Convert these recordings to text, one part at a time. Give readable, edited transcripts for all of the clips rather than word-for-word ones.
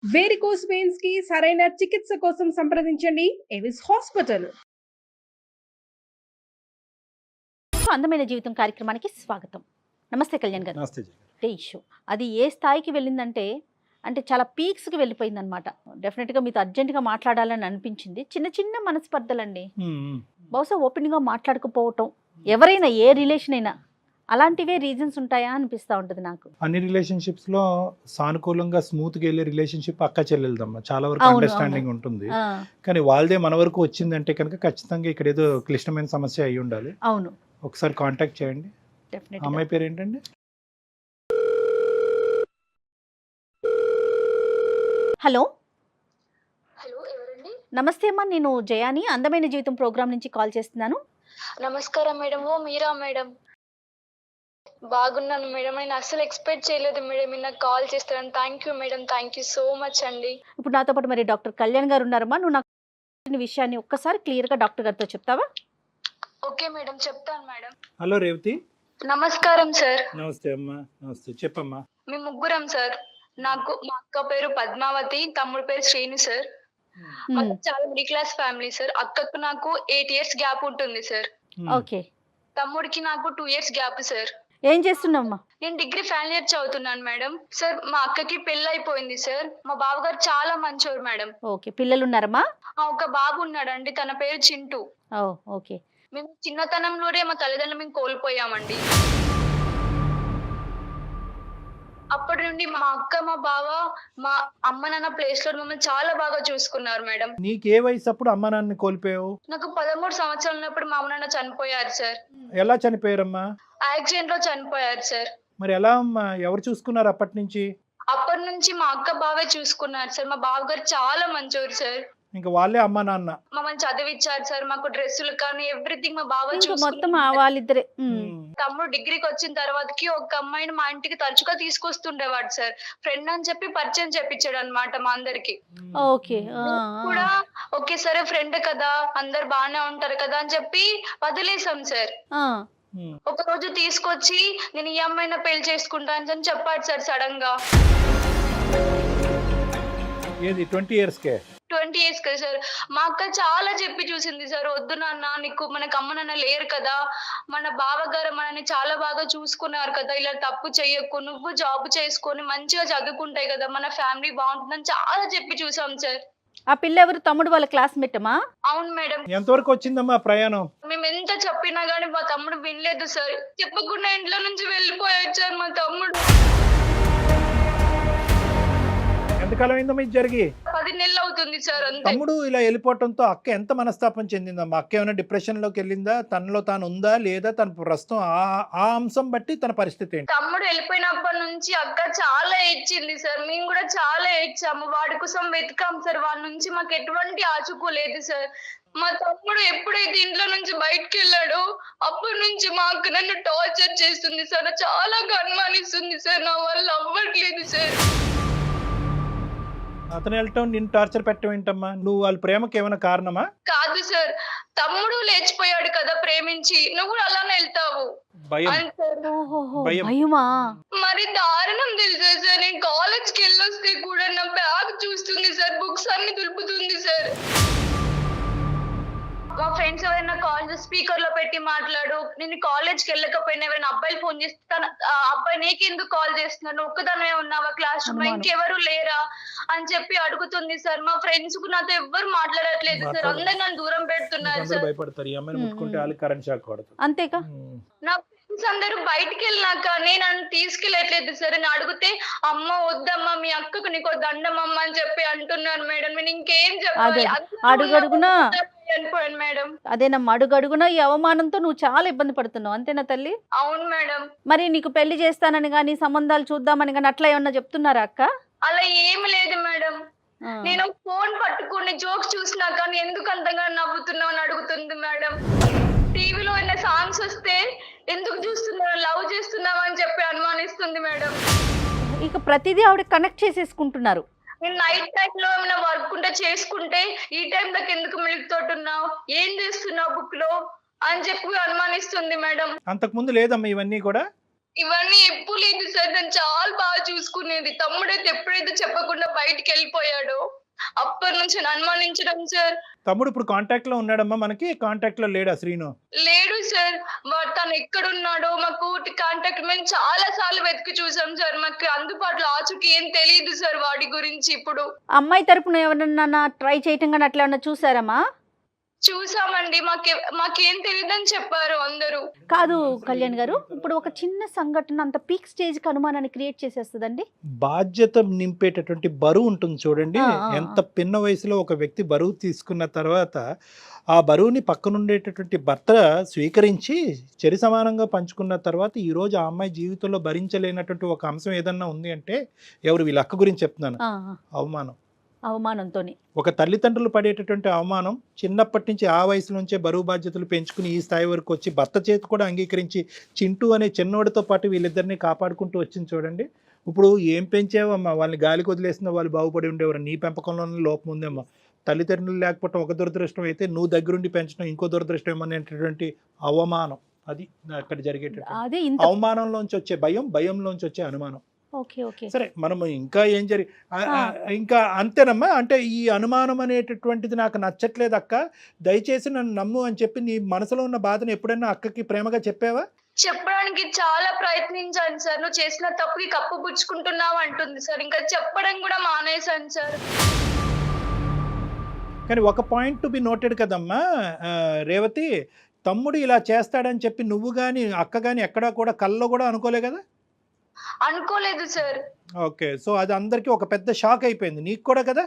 Varicose veins కి సరైన చికిత్స కోసం సంప్రదించండి ఎవిస్ హాస్పిటల్. అందమైన జీవితం కార్యక్రమానికి స్వాగతం. నమస్తే కళ్యాణ్ గారు. నమస్తే జీ. అంటే ఇష్యూ అది ఏ స్థాయికి వెళ్ళిందంటే అంటే చాలా పీక్స్కి వెళ్ళిపోయిందనమాట. డెఫినెట్గా మీతో అర్జెంటుగా మాట్లాడాలని అనిపించింది. చిన్న చిన్న మనస్పర్ధలండి, బహుశా ఓపెన్గా మాట్లాడకపోవటం, ఎవరైనా ఏ రిలేషన్ అయినా అలాంటివే రీజన్స్ ఉంటాయా అనిపిస్తూ ఉంటుంది నాకు. అన్ని రిలేషన్షిప్స్ లో సానుకూలంగా స్మూత్ గా వెళ్ళే రిలేషన్షిప్ అక్క చెల్లెలదమ్మా, చాలా వరకు అవును, అండర్స్టాండింగ్ ఉంటుంది. ఆ, కానీ వాళ్ళదే మన వరకు వచ్చిందంటే కనుక ఖచ్చితంగా ఇక్కడ ఏదో క్లిష్టమైన సమస్య అయి ఉండాలి. అవును, ఒకసారి కాంటాక్ట్ చేయండి. డెఫినెట్. అమ్మాయి పేరు ఏంటండి? హలో, హలో, ఎవరండి? నమస్తే అమ్మా, నేను జయాని అందమైన జీవితం ప్రోగ్రామ్ నుంచి కాల్ చేస్తున్నాను. నమస్కారం మేడం. ఓ మీరా మేడం? బాగున్నాను మేడం. నేను అస్సలు ఎక్స్పెక్ట్ చేయలేదు మేడం మీరు నాకు కాల్ చేస్తారని. Thank you madam, thank you so much అండి. ఇప్పుడు నాతో పాటు మరి డాక్టర్ కళ్యాణ్ గారు ఉన్నారమ్మా. నువ్వు నాకు ఈ విషయాన్ని ఒక్కసారి క్లియర్గా డాక్టర్ గారితో చెప్తావా? ఓకే మేడం, చెప్తాను మేడం. హలో రేవతి. నమస్కారం సార్. నమస్తే అమ్మా. నమస్తే, చెప్పమ్మా. మేము ముగ్గురం సార్. నాకు మా అక్క పేరు పద్మావతి, తమ్ముడు పేరు శ్రీను సార్. మాకు చాలా మిడిల్ క్లాస్ ఫ్యామిలీ సార్. అక్కకు నాకు 8 years గ్యాప్ ఉంటుంది సార్. ఓకే, తమ్ముడికి నాకు 2 years గ్యాప్ సార్. ఏం చేస్తున్నావమ్మా? నేను డిగ్రీ ఫైనల్ ఇయర్ చదువుతున్నాను మేడం. సార్ మా అక్కకి పెళ్లి అయిపోయింది సార్. మా బావగారు చాలా మంచోరు మేడం. ఓకే, పిల్లలు ఉన్నారమ్మా? ఒక బాబు ఉన్నాడండి, తన పేరు చింటూ. ఓ, ఓకే. మేము చిన్నతనంలోనే మా తల్లిదండ్రులు మేము కోల్పోయామండి. అప్పటి నుండి మా అక్క, మా బావ, మా అమ్మ నాన్న ప్లేస్ లో మమ్మల్ని చాలా బాగా చూసుకున్నారు మేడం. నీకు ఏ వయసు అప్పుడు అమ్మా నాన్నని కోల్పోయావు? నాకు 13 సంవత్సరాలు ఉన్నప్పుడు మా అమ్మ నాన్న చనిపోయారు సార్. ఎలా చనిపోయారమ్మా? యాక్సిడెంట్ లో చనిపోయారు సార్. మరి ఎలా అమ్మా, ఎవరు చూసుకున్నారు అప్పటి నుంచి? అప్పటి నుంచి మా అక్క బావే చూసుకున్నారు సార్. మా బావగారు చాలా మంచోరు సార్. ఇంకా వాళ్ళే అమ్మా నాన్న. మమ్మల్ని చదివించారు సార్. మాకు డ్రెస్సులు కానీ ఎవ్రీథింగ్ మా బావ ఇంకా మొత్తం చూసుకున్నారు. వాళ్ళిద్దరే. తమ్ముడు డిగ్రీకి వచ్చిన తర్వాతకి ఒక అమ్మాయిని మా ఇంటికి తరచుగా తీసుకొస్తుండేవాడు సార్. ఫ్రెండ్ అని చెప్పి పరిచయం చేపించాడు అనమాట మా అందరికి ఓకే, కూడా. ఓకే సరే ఫ్రెండ్ కదా, అందరు బాగానే ఉంటారు కదా అని చెప్పి వదిలేసాం సార్. ఒక రోజు తీసుకొచ్చి నేను ఈ అమ్మాయిని పెళ్లి చేసుకుంటాను అని చెప్పాడు సార్ సడన్ గా. ఏది 20 years కే? 20 years కదా సార్. మా అక్క చాలా చెప్పి చూసింది సార్, వద్దు నాన్న, నీకు మనకు అమ్మ నాన్న లేరు కదా, మన బావగారు మనని చాలా బాగా చూసుకున్నారు కదా, ఇలా తప్పు చెయ్యకు, నువ్వు జాబ్ చేసుకొని మంచిగా చదువుకుంటాయి కదా, మన ఫ్యామిలీ బాగుంటుందని చాలా చెప్పి చూసాం సార్. ఆ పిల్ల ఎవరు? తమ్ముడు వాళ్ళ క్లాస్మేట్ అమ్మా? అవును మేడం. ఎంతవరకు వచ్చిందమ్మా ప్రయాణం? మేము ఎంత చెప్పినా గానీ మా తమ్ముడు వినలేదు సార్. చెప్పకుండా ఇంట్లో నుంచి వెళ్ళిపోయాడు సార్ మా తమ్ముడు. ఎంతకాలం అయిందమ్మా ఇది జరిగి? 10 నెలలు అవుతుంది సార్ అంతే. తమ్ముడు ఇలా వెళ్ళిపోవటంతో అక్క ఎంత మనస్తాపం చెందిందమ్మా? అక్క ఏమైనా డిప్రెషన్ లోకి వెళ్ళిందా? తనలో తాను ఉందా లేదా? తన ప్రస్తుతం ఆ అంశం బట్టి తన పరిస్థితి ఏంటి? తమ్ముడు వెళ్ళిపోయినప్పటి నుంచి అక్క చాలా ఏడ్చింది సార్. మేము కూడా చాలా ఏడ్చాము. వాడి కోసం వెతికాం సార్. వాడి నుంచి మాకు ఎటువంటి ఆచుకోలేదు సార్. మా తమ్ముడు ఎప్పుడైతే ఇంట్లో నుంచి బయటకు వెళ్ళాడో అప్పటి నుంచి మా అక్క నన్ను టార్చర్ చేస్తుంది సార్. చాలా అనుమానిస్తుంది సార్. నా వల్ల అవ్వట్లేదు సార్. అతను వెళ్ళటం నిన్ను టార్చర్ పెట్టడం ఏంటమ్మా? నువ్వు వాళ్ళ ప్రేమకి ఏమైనా కారణమా? కాదు సార్, తమ్ముడు లేచిపోయాడు కదా ప్రేమించి, నువ్వు కూడా అలానే వెళ్తావు భయం. అని సార్. ఓహోహో, భయం. భయమా? మరి దారుణం తెలుసా సార్, నేను కాలేజ్కి వెళ్ళొస్తే కూడా నా బ్యాగ్ చూస్తుంది సార్, బుక్స్ అన్ని దులుపుతుంది సార్. మా ఫ్రెండ్స్ ఎవరైనా కాల్ చేసి స్పీకర్ లో పెట్టి మాట్లాడు, నేను కాలేజ్కి వెళ్ళకపోయినా ఎవరైనా అబ్బాయిలు ఫోన్ చేస్తాను, అబ్బాయి నీకెందుకు కాల్ చేస్తున్నాను, ఒక్కదానివే ఉన్నావా క్లాస్ రూమ్ లో, ఇంకెవరు లేరా అని చెప్పి అడుగుతుంది సార్. మా ఫ్రెండ్స్ కు నాతో ఎవ్వరు మాట్లాడట్లేదు సార్. అందరు నన్ను దూరం పెడుతున్నారు అందరూ సార్. భయపడతారు, ఈ అమ్మాయిని ముట్టుకుంటే వాళ్ళకి కరెంట్ షాక్ కొడతారు. అంతేకా? నా ఫ్రెండ్స్ అందరూ బయటికి వెళ్ళినాక నేను నన్ను తీసుకెళ్ళట్లేదు సార్. నేను అడిగితే అమ్మ వద్దమ్మా, మీ అక్కకు నీకో దండమ్మ అని చెప్పి అంటున్నారు మేడం. నేను ఇంకేం చెప్పాలి? అడుగడుగునా చనిపోయాను మేడం. అదేనమ్మా, అడుగడుగునా ఈ అవమానంతో నువ్వు చాలా ఇబ్బంది పడుతున్నావు, అంతేనా తల్లి? అవును మేడం. మరి నీకు పెళ్లి చేస్తానని గానీ సంబంధాలు చూద్దామని గానీ అట్లా ఏమన్నా చెప్తున్నారా అక్క? అలా ఏమి లేదు మేడం. నేను ఫోన్ పట్టుకుని జోక్స్ చూసినా కానీ ఎందుకు అంతగా నవ్వుతున్నావు అని అడుగుతుంది మేడం. టీవీలో ఉన్న సాంగ్స్ వస్తే ఎందుకు చూస్తున్నావు, లవ్ చేస్తున్నావు అని చెప్పి అనుమానిస్తుంది మేడం. ఇక ప్రతిదీ ఆవిడ కనెక్ట్ చేసేసుకుంటున్నారు. నేను నైట్ టైం లో ఏమైనా వర్క్ ఉంటే చేసుకుంటే ఈ టైం దాకా ఎందుకు మిల్క్ తోటున్నావు, ఏం చేస్తున్నావు బుక్ లో అని చెప్పి అనుమానిస్తుంది మేడం. అంతకు ముందు లేదమ్మా ఇవన్నీ కూడా? ఇవన్నీ ఎప్పుడు లేదు సార్. నన్ను చాలా బాగా చూసుకునేది. తమ్ముడైతే ఎప్పుడైతే చెప్పకుండా బయటికి వెళ్ళిపోయాడో అప్పటి నుంచి నన్ను అనుమానించడం సార్. తమ్ముడు ఇప్పుడు కాంటాక్ట్ లో ఉన్నాడమ్మా? మనకి కాంటాక్ట్ లో లేడా శ్రీను? లేడు సార్. తను ఎక్కడున్నాడో మాకు కాంటాక్ట్ మేము చాలా సార్లు వెతికి చూసాం సార్. మాకు అందుబాటులో ఆచూకీ ఏం తెలియదు సార్ వాడి గురించి. ఇప్పుడు అమ్మాయి తరపున ఎవరన్నా ట్రై చేయటం కానీ అట్లా ఏమన్నా చూసారమ్మా? చూసామండి. మాకేం తెలియదని చెప్పారు అందరూ. కాదు కళ్యాణ్ గారు, ఇప్పుడు ఒక చిన్న సంఘటన అంత పీక్ స్టేజ్ కి అనుమానాన్ని క్రియేట్ చేసేస్తుందండి. బాధ్యత నింపేటటువంటి బరువు ఉంటుంది చూడండి. ఆ. ఎంత పిన్న వయసులో ఒక వ్యక్తి బరువు తీసుకున్న తర్వాత ఆ బరువుని పక్కనుండేటటువంటి భర్త స్వీకరించి చెరి సమానంగా పంచుకున్న తర్వాత ఈరోజు ఆ అమ్మాయి జీవితంలో భరించలేనటువంటి ఒక అంశం ఏదన్నా ఉంది అంటే ఎవరు? వీళ్ళ అక్క గురించి చెప్తున్నాను. అవమానం. అవమానంతోని ఒక తల్లిదండ్రులు పడేటటువంటి అవమానం చిన్నప్పటి నుంచి ఆ వయసు నుంచే బరువు బాధ్యతలు పెంచుకుని ఈ స్థాయి వరకు వచ్చి భర్త చేతి కూడా అంగీకరించి చింటూ అనే చిన్నోడితో పాటు వీళ్ళిద్దరిని కాపాడుకుంటూ వచ్చింది చూడండి. ఇప్పుడు ఏం పెంచావమ్మా? వాళ్ళని గాలికి వదిలేసిన వాళ్ళు బాగుపడి ఉండేవారు. నీ పెంపకంలోనే లోపం ఉందేమ్మా. తల్లిదండ్రులు లేకపోవడం ఒక దురదృష్టం అయితే నువ్వు దగ్గరుండి పెంచడం ఇంకో దురదృష్టం ఏమనేటటువంటి అవమానం. అది అక్కడ జరిగేటటువంటి అదే ఇంత. అవమానంలోంచి వచ్చే భయం, భయంలోంచి వచ్చే అనుమానం. Okay okay. సరే, మనము ఇంకా ఏం ఇంకా అంతేనమ్మా. అంటే ఈ అనుమానం అనేటటువంటిది నాకు నచ్చట్లేదు అక్క, దయచేసి నన్ను నమ్ము అని చెప్పి నీ మనసులో ఉన్న బాధను ఎప్పుడైనా అక్కకి ప్రేమగా చెప్పావా? చెప్పడానికి చాలా ప్రయత్నించాను సార్. నువ్వు చేసిన తప్పుకి కప్పు పుచ్చుకుంటున్నావు అంటుంది సార్. ఇంకా చెప్పడం కూడా మానేశాను సార్. కానీ ఒక పాయింట్ టు బి నోటెడ్ కదమ్మా రేవతి, తమ్ముడు ఇలా చేస్తాడని చెప్పి నువ్వు కానీ అక్క కానీ ఎక్కడా కూడా కల్లో కూడా అనుకోలే కదా? అనుకోలేదు సార్. ఓకే, సో అది అందరికీ ఒక పెద్ద షాక్ అయిపోయింది, నీకు కూడా కదా?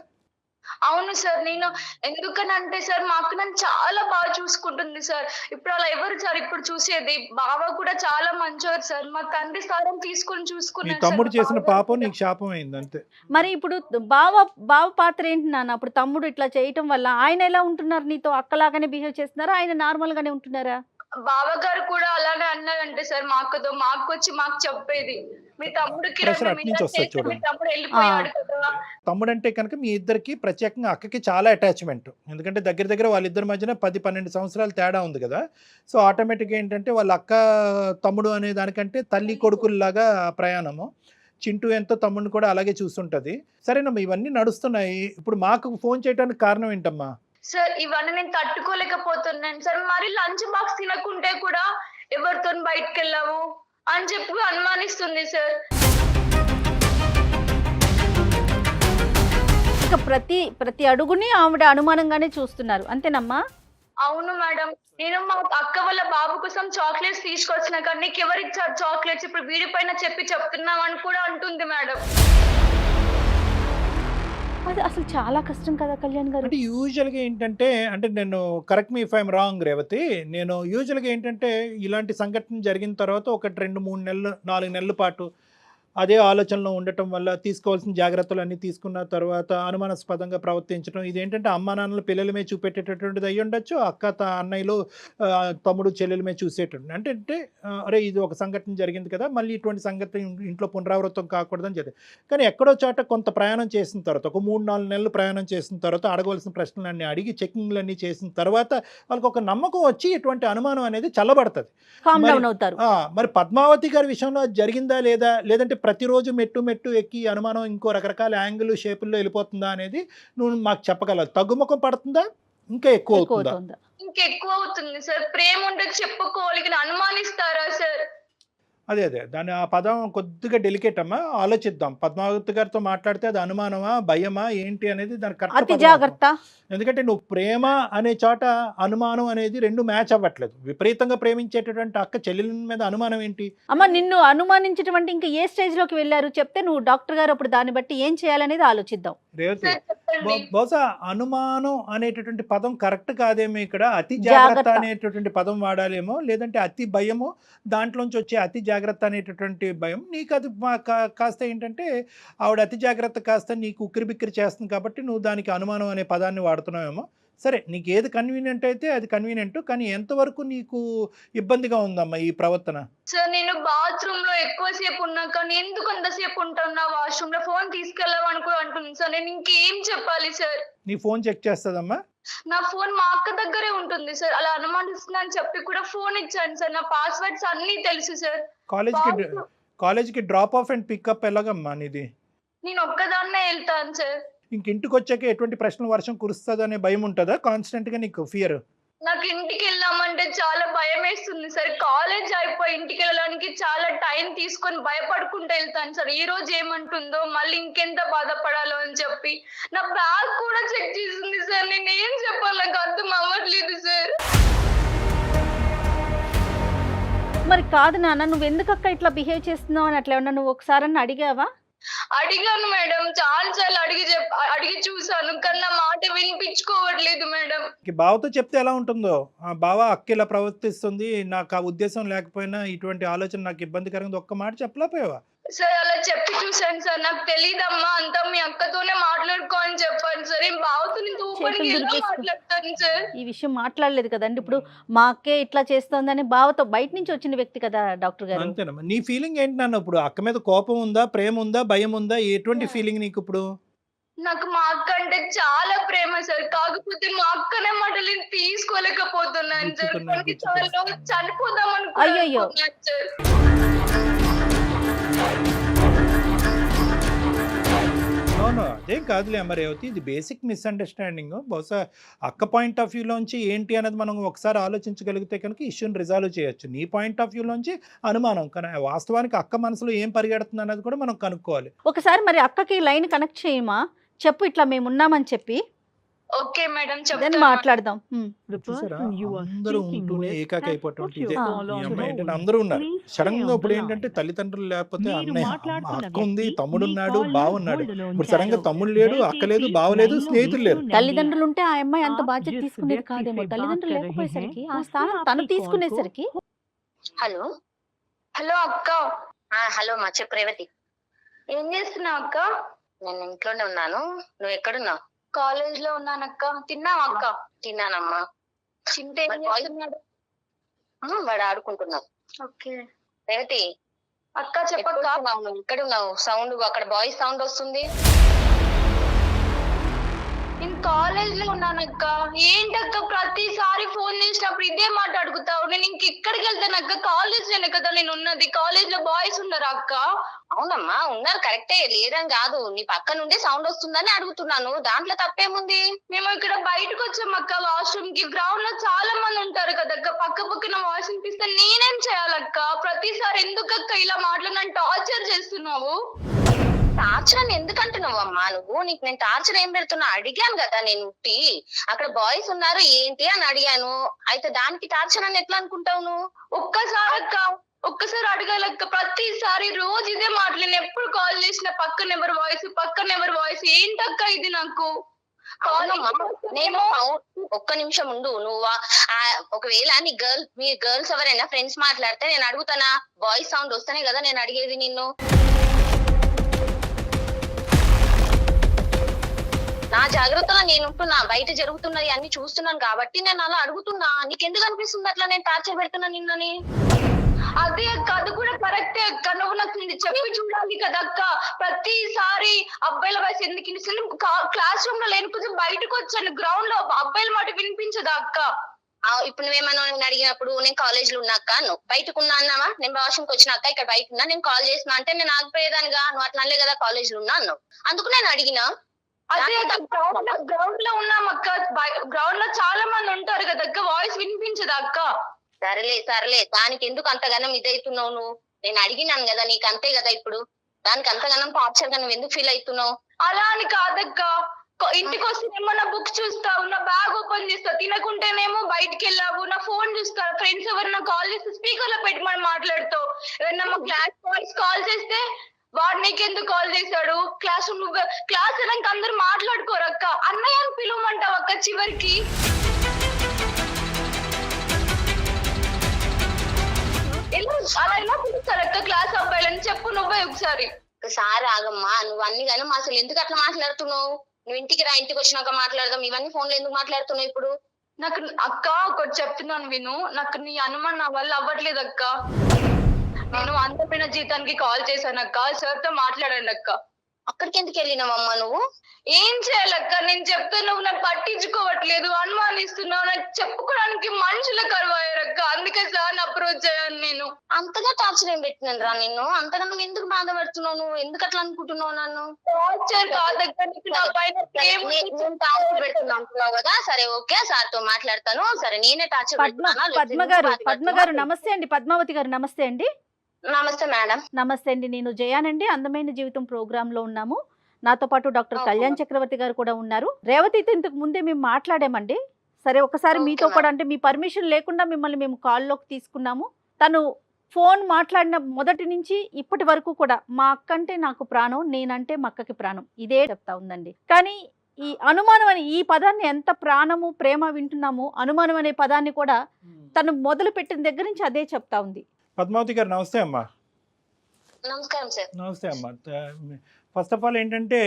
అవును సార్. నేను ఎందుకనంటే సార్ మా అక్క నన్ను చాలా బాగా చూసుకుంటుంది సార్. ఇప్పుడు అలా ఎవరు సార్ ఇప్పుడు చూసేది? బావ కూడా చాలా మంచోరు సార్. మా తండ్రి స్థానం తీసుకుని నీ చూసుకున్నాడు తమ్ముడు సార్. చేసిన బావ పాపం కూడా. నీకు శాపం అయింది అంతే. మరి ఇప్పుడు బావ పాత్ర ఏంటి నాన్న? అప్పుడు తమ్ముడు ఇట్లా చేయటం వల్ల ఆయన ఎలా ఉంటున్నారు? నీతో అక్కలాగానే బిహేవ్ చేస్తున్నారా? ఆయన నార్మల్ గానే ఉంటున్నారా? బావగారు కూడా అలానే అన్నారంటే సార్ మా అక్కతో. మా అక్క వచ్చి మాకు చెప్పేది, మీ తమ్ముడికి ప్రెషర్ రండి, అటు మీరు నుంచి ఇలా వస్తుంది చేస్తే మీ చూడండి. తమ్ముడు వెళ్ళిపోయాడు కదా. తమ్ముడు అంటే కనుక మీ ఇద్దరికి ప్రత్యేకంగా అక్కకి చాలా అటాచ్మెంట్. ఎందుకంటే దగ్గర దగ్గర వాళ్ళిద్దరి మధ్యన 10-12 సంవత్సరాలు తేడా ఉంది కదా. సో ఆటోమేటిక్గా ఏంటంటే వాళ్ళ అక్క తమ్ముడు అనే దానికంటే తల్లి కొడుకుల్లాగా ప్రయాణము. చింటూ ఎంతో తమ్ముడిని కూడా అలాగే చూస్తుంటది. సరేనమ్మా, ఇవన్నీ నడుస్తున్నాయి. ఇప్పుడు మాకు ఫోన్ చేయడానికి కారణం ఏంటమ్మా? సార్ ఇవన్నీ నేను తట్టుకోలేకపోతున్నాను సార్. మరి లంచ్ బాక్స్ తినకుంటే కూడా ఎవరితో బయటకు వెళ్ళావు అని చెప్పి అనుమానిస్తుంది సార్. ఇక ప్రతి అడుగుని ఆవిడ అనుమానంగానే చూస్తున్నారు, అంతేనమ్మా? అవును మేడం. నేను మా అక్క వాళ్ళ బాబు కోసం చాక్లెట్స్ తీసుకొచ్చిన కానీ నీకు ఎవరిచ్చారు చాక్లెట్స్? ఇప్పుడు వీడి పైన చెప్తున్నావు అని కూడా అంటుంది మేడం. అది అసలు చాలా కష్టం కదా కళ్యాణ్ గారు. అంటే యూజువల్గా ఏంటంటే, అంటే నేను correct me if I'm wrong Revathi, నేను యూజువల్గా ఏంటంటే ఇలాంటి సంఘటన జరిగిన తర్వాత 1-2-3 నెలలు 4 నెలల పాటు అదే ఆలోచనలో ఉండటం వల్ల తీసుకోవాల్సిన జాగ్రత్తలు అన్నీ తీసుకున్న తర్వాత అనుమానాస్పదంగా ప్రవర్తించడం, ఇదేంటంటే అమ్మా నాన్నలు పిల్లల మీద చూపెట్టేటటువంటిది అయ్యి ఉండొచ్చు, అక్క అన్నయ్యలు తమ్ముడు చెల్లెల మీద చూసేటటువంటి. అంటే అరే ఇది ఒక సంఘటన జరిగింది కదా, మళ్ళీ ఇటువంటి సంఘటన ఇంట్లో పునరావృతం కాకూడదని చెప్పి. కానీ ఎక్కడో చోట కొంత ప్రయాణం చేసిన తర్వాత, ఒక 3-4 నెలలు ప్రయాణం చేసిన తర్వాత అడగవలసిన ప్రశ్నలన్నీ అడిగి చెకింగ్లన్నీ చేసిన తర్వాత వాళ్ళకి ఒక నమ్మకం వచ్చి ఇటువంటి అనుమానం అనేది చల్లబడుతుంది. కామ్ డౌన్ అవుతారు. మరి పద్మావతి గారి విషయంలో అది జరిగిందా లేదా, లేదంటే ప్రతిరోజు మెట్టు ఎక్కి అనుమానం ఇంకో రకరకాల యాంగిల్ షేపుల్లో వెళ్ళిపోతుందా అనేది నువ్వు మాకు చెప్పగలవు. తగ్గుముఖం పడుతుందా, ఇంకా ఎక్కువ అవుతుందా? ఇంకెక్కువ అవుతుంది సార్. ప్రేమ ఉంటే చెప్పుకోవాలి, అనుమానిస్తారా సార్? అదే దాని ఆ పదం కొద్దిగా డెలికేట్ అమ్మా, ఆలోచిద్దాం. పద్మావతి గారితో మాట్లాడితే అది అనుమానమా భయమా ఏంటి అనేది దాని అతి కరెక్ట్. జాగ్రత్త. ఎందుకంటే నువ్వు ప్రేమ అనే చోట అనుమానం అనేది రెండు మ్యాచ్ అవ్వట్లేదు. విపరీతంగా ప్రేమించేటటువంటి అక్క చెల్లెల మీద అనుమానం ఏంటి? అమ్మ నిన్ను అనుమానించడం అంటే ఇంకా ఏ స్టేజ్ లోకి వెళ్ళారు చెప్తే నువ్వు డాక్టర్ గారు అప్పుడు దాన్ని బట్టి ఏం చేయాలనేది ఆలోచిద్దాం. రేవతి, సార్ చెప్పండి. బహుశా అనుమానం అనేటటువంటి పదం కరెక్ట్ కాదేమో, ఇక్కడ అతి జాగ్రత్త జాగ్రత్త. అనేటటువంటి పదం వాడాలేమో, లేదంటే అతి భయము, దాంట్లోంచి వచ్చే అతి జాగ్రత్త అనేటటువంటి భయం. నీకు అది కాస్త ఏంటంటే ఆవిడ అతి జాగ్రత్త కాస్త నీకు ఉక్కిరి బిక్కిరి చేస్తుంది కాబట్టి నువ్వు దానికి అనుమానం అనే పదాన్ని వాడుతున్నావేమో. సరే, నీకు ఏది కన్వీనియంట్ అయితే అది కన్వీనియంట్, కానీ ఎంతవరకు నీకు ఇబ్బందిగా ఉందమ్మా ఈ ప్రవర్తన? సార్ నేను బాత్రూమ్ లో ఎక్కువసేపు ఉన్నా కానీ ఎందుకు అంతసేపు ఉంటాను వాష్రూమ్ లో? ఫోన్ తీసుకెళ్ళామని కూడా అంటుంది సార్. నేను ఇంకేం చెప్పాలి సార్? నీ ఫోన్ చెక్ చేస్తుందమ్మా? నా ఫోన్ మా అక్క దగ్గరే ఉంటుంది సార్. అలా అనుమానిస్తున్నా అని చెప్పి కూడా ఫోన్ ఇచ్చాను సార్. నా పాస్వర్డ్స్ అన్ని తెలుసు సార్. కాలేజ్కి డ్రాప్ ఆఫ్ అండ్ పికప్ ఎలాగమ్మా నీది? నేను ఒక్కదాన్నే వెళ్తాను సార్. ఇంక ఇంటికి వచ్చాక ఎటువంటి ప్రశ్నల వర్షం కురుస్తుంది అనే భయం ఉంటుందా కాన్స్టెంట్గా నీకు ఫియర్? నాకు ఇంటికి వెళ్ళామంటే చాలా భయం వేస్తుంది సార్. కాలేజ్ అయిపోయి ఇంటికి వెళ్ళడానికి చాలా టైం తీసుకొని భయపడుకుంటూ వెళ్తాను సార్. ఈ రోజు ఏమంటుందో మళ్ళీ ఇంకెంత బాధపడాలో అని చెప్పి నా బ్యాగ్ కూడా చెక్ చేసింది సార్. నేను ఏం చెప్పాలి నాకు అర్థం అవ్వట్లేదు సార్. మరి కాదు నాన్న, నువ్వు ఎందుకు అక్క ఇట్లా బిహేవ్ చేస్తున్నావు అని అట్లా ఏమన్నా నువ్వు ఒకసారి అడిగావా? అడిగాను మేడం, చాలా అడిగి చూసాను, కానీ నా మాట వినిపించుకోవట్లేదు మేడం. బావతో చెప్తే ఎలా ఉంటుందో, బావ అక్క ఇలా ప్రవర్తిస్తుంది, నాకు ఆ ఉద్దేశం లేకపోయినా ఇటువంటి ఆలోచన నాకు ఇబ్బందికరంగా ఒక్క మాట చెప్పలేకపోయావా? సార్ అలా చెప్పి చూసాను సార్. నాకు తెలీదమ్మా, అంతా మీ అక్కతోనే మాట్లాడుకో అని చెప్పాను సార్. ఏం బావతో నేను ఓపెన్గా ఎలా మాట్లాడతాను సార్? ఈ విషయం మాట్లాడలేదు కదండి. ఇప్పుడు మా అక్కే ఇట్లా చేస్తోందని బావతో బయట నుంచి వచ్చిన వ్యక్తి కదా డాక్టర్ గారు. అంతేనమ్మా. నీ ఫీలింగ్ ఏంటి నాన్న? ఇప్పుడు అక్క మీద కోపం ఉందా, ప్రేమ ఉందా, భయం ఉందా, ఎటువంటి ఫీలింగ్ నీకు ఇప్పుడు? నాకు మా అక్క అంటే చాలా ప్రేమ సార్. కాకపోతే మా అక్కనే మాటలు తీసుకోలేకపోతున్నాను సార్. కొన్నిసార్లు చనిపోదాం అయ్యయ్యో. అనుకుంటున్నాను సార్. అవును, అదేం కాదులే అమ్మ రేవతి, ఇది బేసిక్ మిస్అండర్స్టాండింగ్. బహుశా అక్క పాయింట్ ఆఫ్ వ్యూలోంచి ఏంటి అనేది మనం ఒకసారి ఆలోచించగలిగితే కనుక ఇష్యూని రిజాల్వ్ చేయొచ్చు. నీ పాయింట్ ఆఫ్ వ్యూలోంచి అనుమానం, కానీ వాస్తవానికి అక్క మనసులో ఏం పరిగెడుతుంది అనేది కూడా మనం కనుక్కోవాలి. ఒకసారి మరి అక్కకి లైన్ కనెక్ట్ చేయమా, చెప్పు ఇట్లా మేము ఉన్నామని చెప్పి, ఓకే మేడం దెన్ చెప్తాను. మాట్లాడదాం. చూసారా, అందరూ ఉంటూనే ఏకాకి అయిపోవటం ఇదే. ఈ అమ్మాయి ఏంటంటే అందరూ ఉన్నారు, సడన్ గా ఇప్పుడు ఏంటంటే తల్లిదండ్రులు లేకపోతే అన్నయ్య అక్క ఉంది, తమ్ముడు ఉన్నాడు, బావ ఉన్నాడు. ఇప్పుడు సడన్ గా తమ్ముడు లేడు, అక్క లేదు, బావ లేదు, స్నేహితులు లేరు. తల్లిదండ్రులు ఉంటే ఆ అమ్మాయి అంత బాధ్యత తీసుకునేది కాదేమో. తల్లిదండ్రులు లేకపోయేసరికి ఆ స్థానం తను తీసుకునేసరికి. హలో హలో అక్క. హలో మా చెప్పు రేవతి. ఏం చేస్తున్నావు అక్క? నేను ఇంట్లోనే ఉన్నాను, నువ్వు ఎక్కడున్నావు? కాలేజ్ లో ఉన్నానక్క. తిన్నావా అక్క? తిన్నానమ్మా. చింత ఏం మరి బాయ్- చేస్తున్నాడు? వాడు ఆడుకుంటున్నావు. ఓకే రేవతి అక్క చెప్పక్క. ఎక్కడున్నావు నువ్వు? ఎక్కడున్నావు? సౌండ్ అక్కడ బాయ్స్ సౌండ్ వస్తుంది. నేను కాలేజ్ లో ఉన్నానక్క. ఏంటక్క ప్రతిసారి ఫోన్ చేసినప్పుడు ఇదే మాట అడుగుతావు? నేను ఇంకెక్కడికి వెళ్తానక్క? కాలేజ్ లోనే కదా నేను ఉన్నది. కాలేజ్ లో బాయ్స్ ఉన్నారా అక్క? అవునమ్మా ఉన్నారు, కరెక్టే, లేదని కాదు. నీ పక్క నుండే సౌండ్ వస్తుందని అడుగుతున్నాను, దాంట్లో తప్పేముంది? మేము ఇక్కడ బయటకు వచ్చాం అక్క, వాష్రూమ్ కి. గ్రౌండ్ లో చాలా మంది ఉంటారు కదక్క, పక్క పక్కన వాయిస్ వినిపిస్తే నేనేం చేయాలక్క? ప్రతిసారి ఎందుకక్క ఇలా మాటలు నన్ను టార్చర్ చేస్తున్నావు? టార్చర్ అని ఎందుకంటున్నావు అమ్మా నువ్వు? నీకు నేను టార్చర్ ఏం పెడుతున్నా అడిగాను కదా. నేను ఉట్టి అక్కడ బాయ్స్ ఉన్నారు ఏంటి అని అడిగాను, అయితే దానికి టార్చర్ అని ఎట్లా అనుకుంటావు నువ్వు? ఒక్కసారి అక్క, ఒక్కసారి అడగాలక్క. ప్రతిసారి రోజు ఇదే మాటలు. నేను ఎప్పుడు కాల్ చేసిన పక్కన ఎవరు వాయిస్. ఏంటక్క ఇది నాకు? అవునమ్మా, నేను ఒక్క నిమిషం ఉండు. నువ్వు ఒకవేళ మీ గర్ల్స్ ఎవరైనా ఫ్రెండ్స్ మాట్లాడితే నేను అడుగుతానా? బాయ్స్ సౌండ్ వస్తేనే కదా నేను అడిగేది నిన్ను. నా జాగ్రత్తగా నేను ఉంటున్నా, బయట జరుగుతున్నది అన్ని చూస్తున్నాను కాబట్టి నేను అలా అడుగుతున్నా. నీకెందుకు అనిపిస్తుంది అట్లా నేను టార్చర్ పెడుతున్నా నిన్నని? అదే అక్క, అది కూడా కరెక్టే అక్క. నువ్వు నాకు చెప్పి చూడాలి కదా అక్క. ప్రతిసారి అబ్బాయిల వయసు ఎందుకు? క్లాస్ రూమ్ లో లేని కొంచెం బయటకు వచ్చాను, గ్రౌండ్ లో అబ్బాయిల మాట వినిపించదా అక్క? ఇప్పుడు నువ్వేమన్నా నేను అడిగినప్పుడు నేను కాలేజ్ లో ఉన్నాక నువ్వు బయటకు ఉన్నా అన్నావా? నేను వాష్రూమ్కి వచ్చినాక ఇక్కడ బయట ఉన్నా, నేను కాల్ చేసినా అంటే నేను ఆగిపోయేదానిగా. నువ్వు అట్లా అనలే కదా కాలేజ్ లో ఉన్నా అన్నావు, అందుకు నేను అడిగినా. అదే గ్రౌండ్ లో ఉన్నాం అక్క. గ్రౌండ్ లో చాలా మంది ఉంటారు కదా అక్క, వాయిస్ వినిపించదా అక్క? సరేలే దానికి ఎందుకు అంతగానం ఇదవుతున్నావు నువ్వు? నేను అడిగినాను కదా, నీకు అంతే కదా. ఇప్పుడు దానికి అంతగానం టార్చర్ గా నువ్వు ఎందుకు ఫీల్ అవుతున్నావు? అలా అని కాదక్క. ఇంటికి వస్తేనేమో నా బుక్ చూస్తావు, నా బ్యాగ్ ఓపెన్ చేస్తావు, తినకుంటేనేమో బయటికి వెళ్ళావు, నా ఫోన్ చూస్తావు, ఫ్రెండ్స్ ఎవరైనా కాల్ చేస్తే స్పీకర్ లో పెట్టి మనం మాట్లాడుతావు. ఎవరైనా మా క్లాస్ బాయ్స్ కాల్ చేస్తే వాడు నీకెందుకు కాల్ చేశాడు? క్లాస్ అయినాక అందరు మాట్లాడుకోరు అక్క. అన్నయ్య అని పిలవమంటావు అక్క చివరికి. అలా ఎలా పిలుస్తారు అక్క క్లాస్ అబ్బాయిలని? చెప్పు నువ్వే ఒకసారి. ఒకసారి ఆగమ్మా, నువ్వు అన్ని కానీ అసలు ఎందుకు అట్లా మాట్లాడుతున్నావు? నువ్వు ఇంటికి రా, ఇంటికి వచ్చినాక మాట్లాడదాం. ఇవన్నీ ఫోన్ లో ఎందుకు మాట్లాడుతున్నావు ఇప్పుడు? నాకు అక్క ఒకటి చెప్తున్నాను విను. నాకు నీ అనుమానం నా వల్ల అవ్వట్లేదు అక్క. నేను అందమైన జీతానికి కాల్ చేశాను అక్క. సార్ తో మాట్లాడండి అక్క. అక్కడికి ఎందుకు వెళ్ళినావమ్మా నువ్వు? ఏం చేయాలక్క? నేను చెప్తే నువ్వు నాకు పట్టించుకోవట్లేదు, అనుమానిస్తున్నావు. నాకు చెప్పుకోవడానికి మనుషుల కరువయ్యారక్క. అందుకే సార్ అప్రోచ్ అయ్యాను నేను. అంతగా టార్చర్ ఏం పెట్టినాను రా నిన్ను? అంతగా నువ్వు ఎందుకు బాధపడుతున్నావు? నువ్వు ఎందుకు అట్లా అనుకుంటున్నావు నన్ను? టార్చర్ కాదక్క, నీకు నా పైన ప్రేమ ఉంది. నేను టార్చర్ పెడుతున్నా అంటున్నావు కదా, సరే ఓకే సార్ తో మాట్లాడతాను. సరే నేనే టార్చర్ పద్మ గారు నమస్తే అండి. పద్మావతి గారు నమస్తే అండి. నమస్తే మేడం. నమస్తే అండి. నేను జయానండి, అందమైన జీవితం ప్రోగ్రామ్ లో ఉన్నాము. నాతో పాటు డాక్టర్ ఓకే కళ్యాణ్ మేడం. చక్రవర్తి గారు కూడా ఉన్నారు. రేవతితో ఇంతకు ముందే మేము మాట్లాడామండి. సరే ఒకసారి ఓకే మీతో మేడం. కూడా, అంటే మీ పర్మిషన్ లేకుండా మిమ్మల్ని మేము కాల్లోకి తీసుకున్నాము. తను ఫోన్ మాట్లాడిన మొదటి నుంచి ఇప్పటి వరకు కూడా మా అక్క అంటే నాకు ప్రాణం, నేనంటే మా అక్కకి ప్రాణం, ఇదే చెప్తా ఉందండి. కానీ ఈ అనుమానం అనే ఈ పదాన్ని ఎంత ప్రాణము ప్రేమ వింటున్నామో, అనుమానం అనే పదాన్ని కూడా తను మొదలు పెట్టిన దగ్గర నుంచి అదే చెప్తా ఉంది. పద్మావతి గారు నమస్తే అమ్మా. నమస్కారం సార్. నమస్తే అమ్మా. ఫస్ట్ ఆఫ్ ఆల్ ఏంటంటే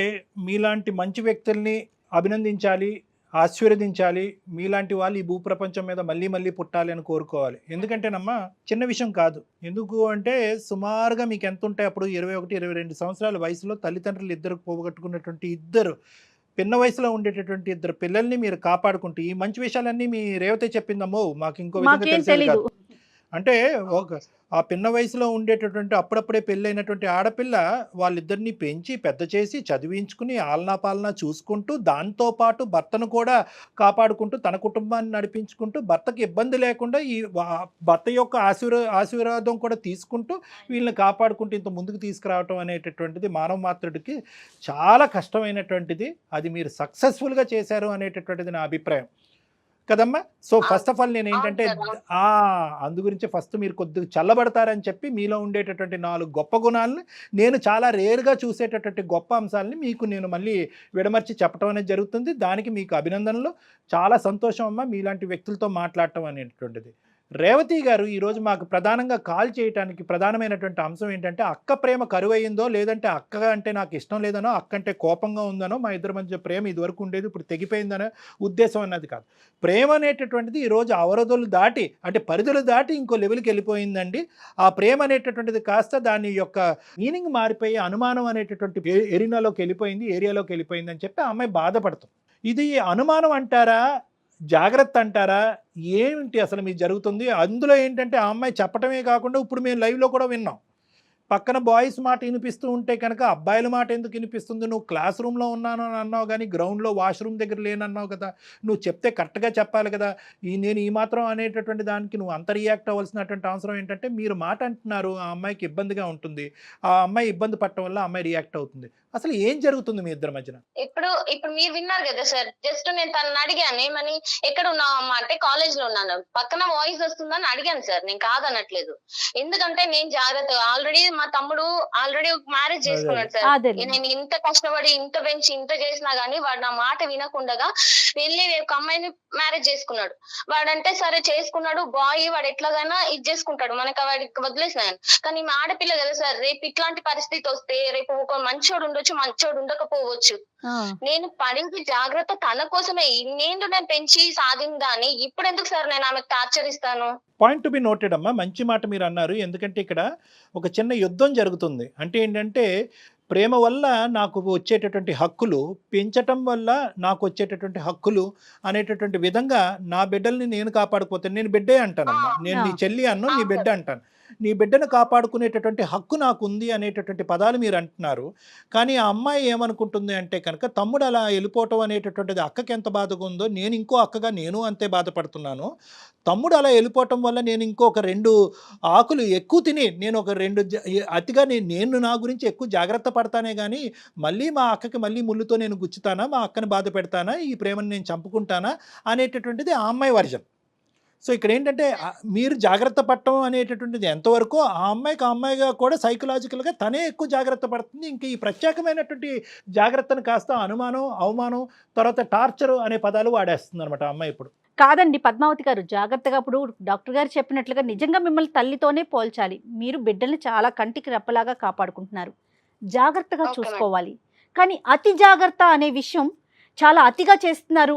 మీలాంటి మంచి వ్యక్తుల్ని అభినందించాలి, ఆశీర్వదించాలి. మీలాంటి వాళ్ళు ఈ భూప్రపంచం మీద మళ్ళీ మళ్ళీ పుట్టాలి అని కోరుకోవాలి. ఎందుకంటేనమ్మా చిన్న విషయం కాదు. ఎందుకు అంటే సుమారుగా మీకు ఎంత ఉంటాయి అప్పుడు 21-22 సంవత్సరాల వయసులో తల్లిదండ్రులు ఇద్దరు పోగొట్టుకున్నటువంటి ఇద్దరు పిన్న వయసులో ఉండేటటువంటి ఇద్దరు పిల్లల్ని మీరు కాపాడుకుంటూ ఈ మంచి విషయాలన్నీ మీ రేవతే చెప్పిందమ్మో, మాకు ఇంకో విధంగా మాకేం తెలిసేది తెలీదు. కాదు. అంటే ఒక ఆ పిన్న వయసులో ఉండేటటువంటి అప్పుడప్పుడే పెళ్ళైనటువంటి ఆడపిల్ల వాళ్ళిద్దరిని పెంచి పెద్ద చేసి చదివించుకుని ఆలనా పాలనా చూసుకుంటూ దాంతోపాటు భర్తను కూడా కాపాడుకుంటూ తన కుటుంబాన్ని నడిపించుకుంటూ భర్తకి ఇబ్బంది లేకుండా ఈ భర్త యొక్క ఆశీర్వాదం కూడా తీసుకుంటూ వీళ్ళని కాపాడుకుంటూ ఇంత ముందుకు తీసుకురావటం అనేటటువంటిది మానవ మాత్రుడికి చాలా కష్టమైనటువంటిది. అది మీరు సక్సెస్ఫుల్గా చేశారు అనేటటువంటిది నా అభిప్రాయం కదమ్మా. సో ఫస్ట్ ఆఫ్ ఆల్ నేను ఏంటంటే అందు గురించి ఫస్ట్ మీరు కొద్దిగా చల్లబడతారని చెప్పి మీలో ఉండేటటువంటి 4 గొప్ప గుణాలను, నేను చాలా రేర్గా చూసేటటువంటి గొప్ప అంశాలని మీకు నేను మళ్ళీ విడమర్చి చెప్పడం అనేది జరుగుతుంది. దానికి మీకు అభినందనలు. చాలా సంతోషం అమ్మా మీలాంటి వ్యక్తులతో మాట్లాడటం అనేటటువంటిది. రేవతి గారు ఈరోజు మాకు ప్రధానంగా కాల్ చేయడానికి ప్రధానమైనటువంటి అంశం ఏంటంటే అక్క ప్రేమ కరువయ్యిందో, లేదంటే అక్క అంటే నాకు ఇష్టం లేదనో, అక్క అంటే కోపంగా ఉందనో, మా ఇద్దరి మధ్య ప్రేమ ఇదివరకు ఉండేది ఇప్పుడు తెగిపోయిందనే ఉద్దేశం అన్నది కాదు. ప్రేమ అనేటటువంటిది ఈరోజు అవరోధులు దాటి, అంటే పరిధులు దాటి ఇంకో లెవెల్కి వెళ్ళిపోయిందండి. ఆ ప్రేమ అనేటటువంటిది కాస్త దాని యొక్క మీనింగ్ మారిపోయి అనుమానం అనేటటువంటి ఏరియాలోకి వెళ్ళిపోయింది అని చెప్పి ఆ అమ్మాయి బాధపడుతుంది. ఇది అనుమానం అంటారా, జాగ్రత్త అంటారా, ఏంటి అసలు మీకు జరుగుతుంది? అందులో ఏంటంటే ఆ అమ్మాయి చెప్పటమే కాకుండా ఇప్పుడు మేము లైవ్లో కూడా విన్నాం. పక్కన బాయ్స్ మాట వినిపిస్తూ ఉంటే కనుక అబ్బాయిల మాట ఎందుకు వినిపిస్తుంది? నువ్వు క్లాస్ రూమ్లో ఉన్నాను అని అన్నావు కానీ గ్రౌండ్లో వాష్రూమ్ దగ్గర లేనన్నావు కదా. నువ్వు చెప్తే కరెక్ట్గా చెప్పాలి కదా. నేను ఈ మాత్రం అనేటటువంటి దానికి నువ్వు అంత రియాక్ట్ అవ్వాల్సినటువంటి అవసరం ఏంటంటే మీరు మాట అంటున్నారు, ఆ అమ్మాయికి ఇబ్బందిగా ఉంటుంది, ఆ అమ్మాయి ఇబ్బంది పడటం వల్ల ఆ అమ్మాయి రియాక్ట్ అవుతుంది. అసలు ఏం జరుగుతుంది మీ ఇద్దరి మధ్యన? ఇప్పుడు మీరు విన్నారు కదా సార్, జస్ట్ నేను తనని అడిగాను ఏమని, ఎక్కడ ఉన్నావు అమ్మ అంటే కాలేజ్ లో ఉన్నాను, పక్కన వాయిస్ వస్తుందని అడిగాను సార్. నేను కాదనట్లేదు, ఎందుకంటే నేను జాగ్రత్త. ఆల్రెడీ మా తమ్ముడు మ్యారేజ్ చేసుకున్నాడు సార్. నేను ఇంత కష్టపడి ఇంత పెంచి ఇంత చేసినా గానీ వాడు నా మాట వినకుండా వెళ్ళి ఒక అమ్మాయిని మ్యారేజ్ చేసుకున్నాడు. వాడంటే సరే చేసుకున్నాడు, బాయ్ వాడు ఎట్లాగైనా ఇది చేసుకుంటాడు, మనకి వాడికి వదిలేసినాను. కానీ మా ఆడపిల్ల కదా సార్, రేపు ఇట్లాంటి పరిస్థితి వస్తే రేపు ఒక మంచోడు ఉండొచ్చు, మంచోడు ఉండకపోవచ్చు. నేను పడింది జాగ్రత్త తన కోసమే. ఇన్నేళ్ళు నేను పెంచి సాధిందాన్ని ఇప్పుడు ఎందుకు సార్ నేను ఆమెకు టార్చర్ ఇస్తాను? పాయింట్ టు బి నోటెడ్ అమ్మా, మంచి మాట మీరు అన్నారు. ఎందుకంటే ఇక్కడ ఒక చిన్న యుద్ధం జరుగుతుంది. అంటే ఏంటంటే ప్రేమ వల్ల నాకు వచ్చేటటువంటి హక్కులు, పెంచటం వల్ల నాకు వచ్చేటటువంటి హక్కులు అనేటటువంటి విధంగా నా బిడ్డల్ని నేను కాపాడుకోతే, నేను బిడ్డే అంటానమ్మా, నేను నీ చెల్లి అన్ను, నీ బిడ్డ అంటాను. నీ బిడ్డను కాపాడుకునేటటువంటి హక్కు నాకు ఉంది అనేటటువంటి పదాలు మీరు అంటున్నారు. కానీ ఆ అమ్మాయి ఏమనుకుంటుంది అంటే కనుక తమ్ముడు అలా వెళ్ళిపోవటం అనేటటువంటిది అక్కకి ఎంత బాధగా ఉందో నేను ఇంకో అక్కగా నేను అంతే బాధపడుతున్నాను. తమ్ముడు అలా వెళ్ళిపోవటం వల్ల నేను ఇంకొక 2 ఆకులు ఎక్కువ తిని నేను ఒక 2 అతిగా నేను నా గురించి ఎక్కువ జాగ్రత్త పడతానే కానీ మళ్ళీ మా అక్కకి మళ్ళీ ముళ్ళుతో నేను గుచ్చుతానా, మా అక్కని బాధ పెడతానా, ఈ ప్రేమను నేను చంపుకుంటానా అనేటటువంటిది ఆ అమ్మాయి వర్జన్. సో ఇక్కడ ఏంటంటే మీరు జాగ్రత్త పడటం అనేటటువంటిది ఎంతవరకు ఆ అమ్మాయిగా కూడా సైకలాజికల్గా తనే ఎక్కువ జాగ్రత్త పడుతుంది. ఇంకా ఈ ప్రత్యేకమైనటువంటి జాగ్రత్తను కాస్త అనుమానం, అవమానం, తర్వాత టార్చర్ అనే పదాలు వాడేస్తుంది అనమాట ఆ అమ్మాయి ఇప్పుడు. కాదండి పద్మావతి గారు, జాగ్రత్తగా ఇప్పుడు డాక్టర్ గారు చెప్పినట్లుగా నిజంగా మిమ్మల్ని తల్లితోనే పోల్చాలి. మీరు బిడ్డల్ని చాలా కంటికి రెప్పలాగా కాపాడుకుంటున్నారు, జాగ్రత్తగా చూసుకోవాలి. కానీ అతి జాగ్రత్త అనే విషయం చాలా అతిగా చేస్తున్నారు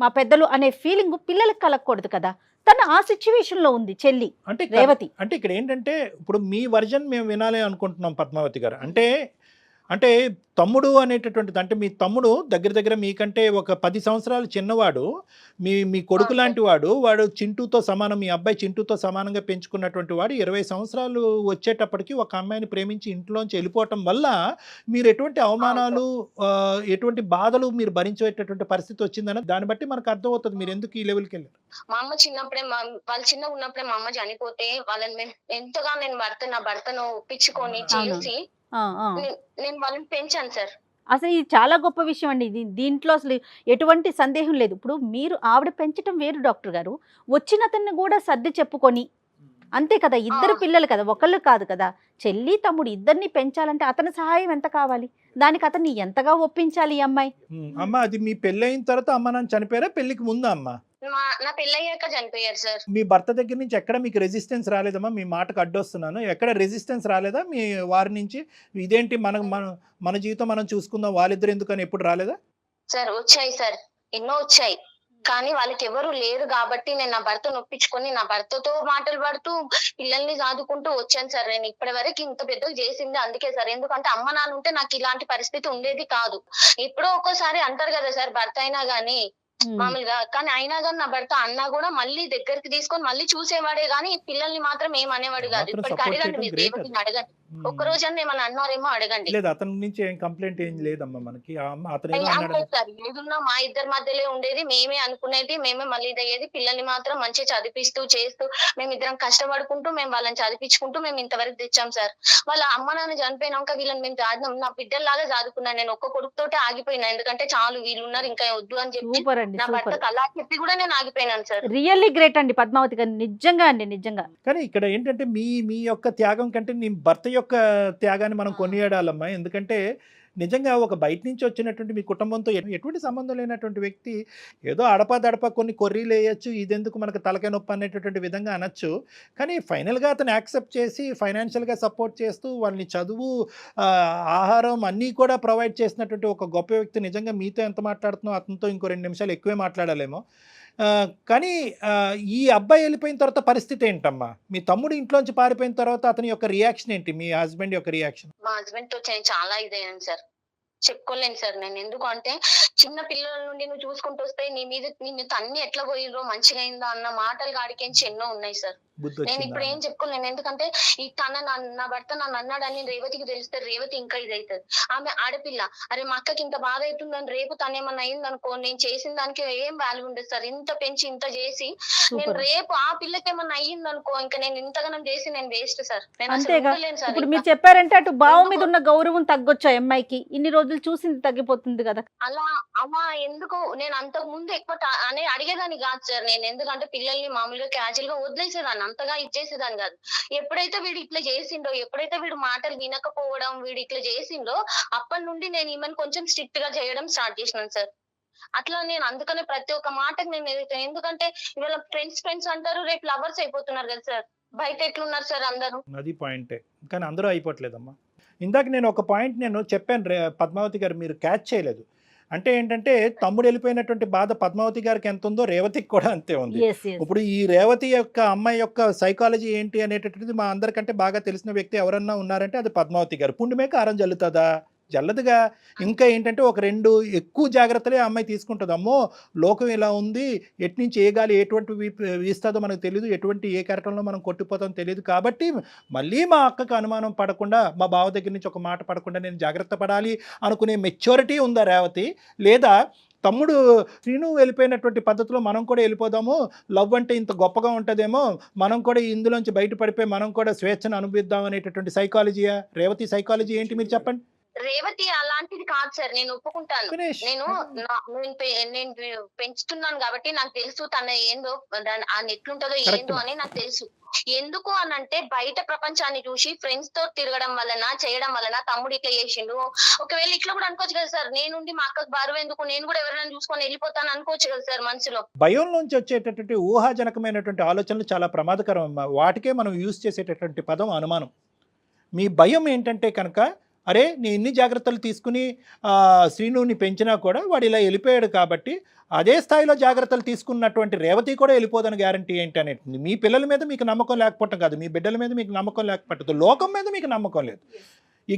మా పెద్దలు అనే ఫీలింగ్ పిల్లలకు కలగకూడదు కదా. తన ఆ సిచ్యువేషన్ లో ఉంది చెల్లి అంటే రేవతి. అంటే ఇక్కడ ఏంటంటే ఇప్పుడు మీ వర్జన్ మేము వినాలి అనుకుంటున్నాం పద్మావతి గారు. అంటే అంటే తమ్ముడు అనేటటువంటిది, అంటే మీ తమ్ముడు దగ్గర దగ్గర మీకంటే ఒక 10 సంవత్సరాలు చిన్నవాడు, మీ కొడుకు లాంటి వాడు చింటూతో సమానం, మీ అబ్బాయి చింటూతో సమానంగా పెంచుకున్నటువంటి వాడు 20 సంవత్సరాలు వచ్చేటప్పటికి ఒక అమ్మాయిని ప్రేమించి ఇంట్లోంచి వెళ్ళిపోవటం వల్ల మీరు ఎటువంటి అవమానాలు ఎటువంటి బాధలు మీరు భరించేటటువంటి పరిస్థితి వచ్చిందని దాన్ని బట్టి మనకు అర్థమవుతుంది మీరు ఎందుకు ఈ లెవెల్కి వెళ్ళారు. మా అమ్మ చిన్నప్పుడే వాళ్ళు చిన్నగా ఉన్నప్పుడే మా అమ్మ చనిపోతే వాళ్ళని మేము ఎంతగా నేను నా భర్తను ఒప్పించుకొని చేసి నేను వాళ్ళని పెంచాను సార్. అసలు ఇది చాలా గొప్ప విషయం అండి. దీంట్లో అసలు ఎటువంటి సందేహం లేదు. ఇప్పుడు మీరు ఆవిడ పెంచడం వేరు డాక్టర్ గారు, వచ్చిన అతన్ని కూడా సర్ది చెప్పుకొని, అంతే కదా, ఇద్దరు పిల్లలు కదా, ఒకళ్ళు కాదు కదా, చెల్లి తమ్ముడు ఇద్దరిని పెంచాలంటే అతని సహాయం ఎంత కావాలి, దానికి అతన్ని ఎంతగా ఒప్పించాలి ఈ అమ్మాయి. అమ్మ అది మీ పెళ్ళైన తర్వాత అమ్మ నాన్న చనిపోయారా, పెళ్లికి ముందా అమ్మ? నా పెళ్ళయ్యాక చనిపోయారు సార్. మీ భర్త దగ్గర నుంచి ఎక్కడ మీకు రెసిస్టెన్స్ రాలేదమ్మా? మీ మాటకు అడ్డొస్తున్నాను, ఎక్కడ రెసిస్టెన్స్ రాలేదా మీ వారి నుంచి? ఇదేంటి మన జీవితం మనం చూసుకుందాం, వాళ్ళిద్దరు ఎందుకని ఎప్పుడు రాలేదా? సార్ వచ్చాయి సార్, ఎన్నో వచ్చాయి, కానీ వాళ్ళకి ఎవరు లేరు కాబట్టి నేను నా భర్తను ఒప్పించుకొని నా భర్తతో మాటలు పడుతూ పిల్లల్ని సాదుకుంటూ వచ్చాను సార్. నేను ఇప్పటి వరకు ఇంత పెద్దగా చేసింది అందుకే సార్, ఎందుకంటే అమ్మ నాన్న ఉంటే నాకు ఇలాంటి పరిస్థితి ఉండేది కాదు. ఎప్పుడో ఒక్కోసారి అంటారు కదా సార్ భర్త అయినా గానీ మామూలుగా, కానీ అయినా కానీ నా భర్త అన్నా కూడా మళ్ళీ దగ్గరికి తీసుకొని మళ్ళీ చూసేవాడే గానీ పిల్లల్ని మాత్రం ఏమనేవాడు కాదు. ఇప్పటికి అడగండి, మీరు రేవతిని అడగండి, ఒక్క రోజన్నా ఏమన్నా అన్నారేమో అడగండి. లేదు అతని నుంచి ఏం కంప్లైంట్ ఏం లేదమ్మా మనకి. సార్ ఏదున్నా మా ఇద్దరి మధ్యలో ఉండేది, మేమే అనుకునేది, మేమే మళ్ళీ అయ్యేది. పిల్లల్ని మాత్రం మంచిగా చదివిస్తూ చేస్తూ మేమిద్దరం కష్టపడుకుంటూ మేము వాళ్ళని చదివించుకుంటూ మేము ఇంతవరకు తెచ్చాం సార్. వాళ్ళ అమ్మ నాన్న చనిపోయినాక వీళ్ళని మేము చాదినాం, నా బిడ్డల్లాగా చదువుకున్నాను. నేను ఒక్క కొడుకుతోటే ఆగిపోయినా, ఎందుకంటే చాలు వీళ్ళున్నారు ఇంకా వద్దు అని చెప్పి నా భర్తకు అలా చెప్పి కూడా నేను ఆగిపోయినాను సార్. రియల్లీ గ్రేట్ అండి పద్మావతి గారు, నిజంగా అండి, నిజంగా. కానీ ఇక్కడ ఏంటంటే మీ యొక్క త్యాగం కంటే నీ భర్త యొక్క త్యాగాన్ని మనం కొనియాడాలమ్మా. ఎందుకంటే నిజంగా ఒక బయట నుంచి వచ్చినటువంటి మీ కుటుంబంతో ఎటువంటి సంబంధం లేనటువంటి వ్యక్తి ఏదో అడపా కొన్ని కొర్రీలు వేయచ్చు, ఇదెందుకు మనకు తలకాయ నొప్పి అనేటటువంటి విధంగా అనొచ్చు. కానీ ఫైనల్గా అతను యాక్సెప్ట్ చేసి ఫైనాన్షియల్గా సపోర్ట్ చేస్తూ వాళ్ళని చదువు, ఆహారం అన్నీ కూడా ప్రొవైడ్ చేసినటువంటి ఒక గొప్ప వ్యక్తి. నిజంగా మీతో ఎంత మాట్లాడుతున్నావు అతనితో ఇంకో 2 నిమిషాలు ఎక్కువే మాట్లాడాలేమో. కానీ ఈ అబ్బాయి వెళ్ళిపోయిన తర్వాత పరిస్థితి ఏంటమ్మా? మీ తమ్ముడు ఇంట్లోంచి పారిపోయిన తర్వాత అతని యొక్క రియాక్షన్ ఏంటి, మీ హస్బెండ్ యొక్క రియాక్షన్? మా హస్బెండ్ తో చాలా ఇదయ్యాను సార్, చెప్పుకోలేను సార్ నేను. ఎందుకు అంటే చిన్న పిల్లల నుండి నువ్వు చూసుకుంటూ వస్తే నీ మీద నిన్ను తన్ని ఎట్లా పోయిరో మంచిగా అయిందో అన్న మాటలు కాడికేంచి ఎన్నో ఉన్నాయి సార్. నేను ఇప్పుడు ఏం చెప్పుకోలేను, ఎందుకంటే ఈ నా భర్త నన్ను అన్నాడని రేవతికి తెలిస్తే రేవతి ఇంకా ఇదవుతుంది. ఆమె ఆడపిల్ల, అరే మా అక్కకి ఇంత బాధ అవుతుందని రేపు తనేమన్నా అయింది అనుకో, నేను చేసిన దానికి ఏం వాల్యూ ఉండదు సార్. ఇంత పెంచి ఇంత చేసి నేను రేపు ఆ పిల్లకి ఏమన్నా అయ్యింది అనుకో, ఇంకా నేను ఇంతగానం చేసి నేను వేస్ట్ సార్. అంతేగా ఇప్పుడు మీరు చెప్పారంటే అటు బావ మీద ఉన్న గౌరవం తగ్గొచ్చా అమ్మాయికి, ఇన్ని రోజులు చూసింది తగ్గిపోతుంది కదా. అలా ఎందుకు నేను అంతకు ముందు ఎక్కువ అడిగేదాన్ని కాదు సార్ నేను, ఎందుకంటే పిల్లల్ని మామూలుగా క్యాజువల్ గా వదిలేసేదాన్ని, అంతగా ఇచ్చేసేదాన్ని కాదు. ఎప్పుడైతే వీడు ఇట్లా చేసిండో, ఎప్పుడైతే వీడు మాటలు వినకపోవడం వీడు ఇట్లా చేసిండో, అప్పటి నుండి నేను ఈమెను కొంచెం స్ట్రిక్ట్ గా చేయడం స్టార్ట్ చేసినాను సార్. అట్లా నేను అందుకనే ప్రతి ఒక్క మాటకు నేను ఎదుగుతాను, ఎందుకంటే ఇవాళ ఫ్రెండ్స్ అంటారు, రేపు లవర్స్ అయిపోతున్నారు కదా సార్. బయట ఎట్లున్నారు సార్ అందరూ? అది పాయింటే, కానీ అందరూ అయిపోవట్లేదమ్మా. ఇందాక నేను ఒక పాయింట్ నేను చెప్పాను పద్మావతి గారు, మీరు క్యాచ్ చేయలేదు. అంటే ఏంటంటే తమ్ముడు వెళ్ళిపోయినటువంటి బాధ పద్మావతి గారికి ఎంత ఉందో రేవతికి కూడా అంతే ఉంది. ఇప్పుడు ఈ రేవతి యొక్క అమ్మాయి యొక్క సైకాలజీ ఏంటి అనేటటువంటిది మా అందరికంటే బాగా తెలిసిన వ్యక్తి ఎవరన్నా ఉన్నారంటే అది పద్మావతి గారు. పుండిమే కారం జల్లుతుందా? జల్లదుగా. ఇంకా ఏంటంటే ఒక 2 ఎక్కువ జాగ్రత్తలే అమ్మాయి తీసుకుంటుంది. అమ్మో లోకం ఇలా ఉంది, ఎట్నుంచి ఏ గాలి ఎటువంటి వీస్తుందో మనకు తెలియదు, ఎటువంటి ఏ కెరటంలో మనం కొట్టిపోతామో తెలియదు. కాబట్టి మళ్ళీ మా అక్కకు అనుమానం పడకుండా, మా బావ దగ్గర నుంచి ఒక మాట పడకుండా నేను జాగ్రత్త పడాలి అనుకునే మెచ్యూరిటీ ఉందా రేవతి? లేదా తమ్ముడు శ్రీను వెళ్ళిపోయినటువంటి పద్ధతిలో మనం కూడా వెళ్ళిపోదాము, లవ్ అంటే ఇంత గొప్పగా ఉంటుందేమో, మనం కూడా ఇందులోంచి బయటపడిపోయి మనం కూడా స్వేచ్ఛను అనుభవిద్దాం అనేటటువంటి సైకాలజీయా? రేవతి సైకాలజీ ఏంటి మీరు చెప్పండి. రేవతి అలాంటిది కాదు సార్, నేను ఒప్పుకుంటాను. నేను పెంచుతున్నాను కాబట్టి నాకు తెలుసు తన ఏందో ఎట్లుంటదో ఏందో అని నాకు తెలుసు. ఎందుకు అనంటే బయట ప్రపంచాన్ని చూసి ఫ్రెండ్స్ తో తిరగడం వలన చేయడం వలన తమ్ముడు ఇట్లా చేసిండు. ఒకవేళ ఇట్లా కూడా అనుకోవచ్చు కదా సార్, నేనుండి మా అక్కకు బరువు ఎందుకు, నేను కూడా ఎవరైనా చూసుకొని వెళ్ళిపోతాను అనుకోవచ్చు కదా సార్ మనసులో. భయం నుంచి వచ్చేటటువంటి ఊహాజనకమైనటువంటి ఆలోచనలు చాలా ప్రమాదకరం. వాటికే మనం యూజ్ చేసేటటువంటి పదం అనుమానం. మీ భయం ఏంటంటే కనుక, అరే నేను ఇన్ని జాగ్రత్తలు తీసుకుని శ్రీనుని పెంచినా కూడా వాడు ఇలా వెళ్ళిపోయాడు కాబట్టి అదే స్థాయిలో జాగ్రత్తలు తీసుకున్నటువంటి రేవతి కూడా వెళ్ళిపోదని గ్యారంటీ ఏంటి అనేది. మీ పిల్లల మీద మీకు నమ్మకం లేకపోవటం కాదు, మీ బిడ్డల మీద మీకు నమ్మకం లేకపోవట్లేదు, లోకం మీద మీకు నమ్మకం లేదు. ఈ